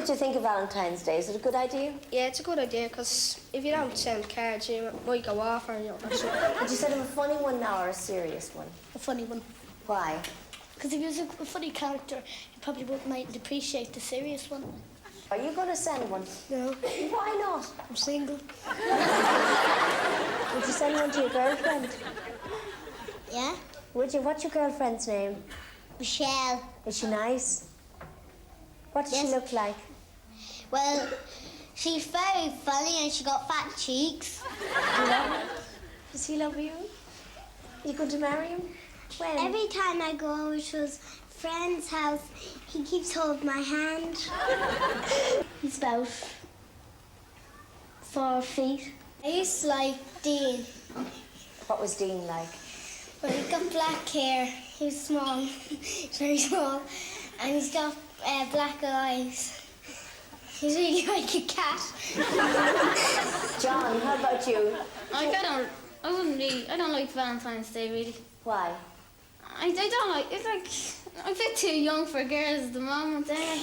what do you think of Valentine's Day? Is it a good idea? Yeah, it's a good idea, because if you don't send cards, you might go off or, you know, or something. Would you send him a funny one now or a serious one? A funny one. Why? Because if he was a funny character, he probably mightn't appreciate the serious one. Are you going to send one? No. Why not? I'm single. Would you send one to your girlfriend? Yeah? Would you? What's your girlfriend's name? Michelle. Is she nice? What does she Yes. look like? Well, she's very funny and she got fat cheeks. Do you love her? Does he love you? Are you going to marry him? When? Every time I go over to his friend's house, he keeps holding my hand. He's about 4 feet. I used to like Dean. What was Dean like? Well, he's got black hair. He was small, very small, and he's got black eyes. He's really like a cat. John, how about you? I don't like Valentine's Day really. Why? I don't like, it's like, I'm a bit too young for girls at the moment, eh?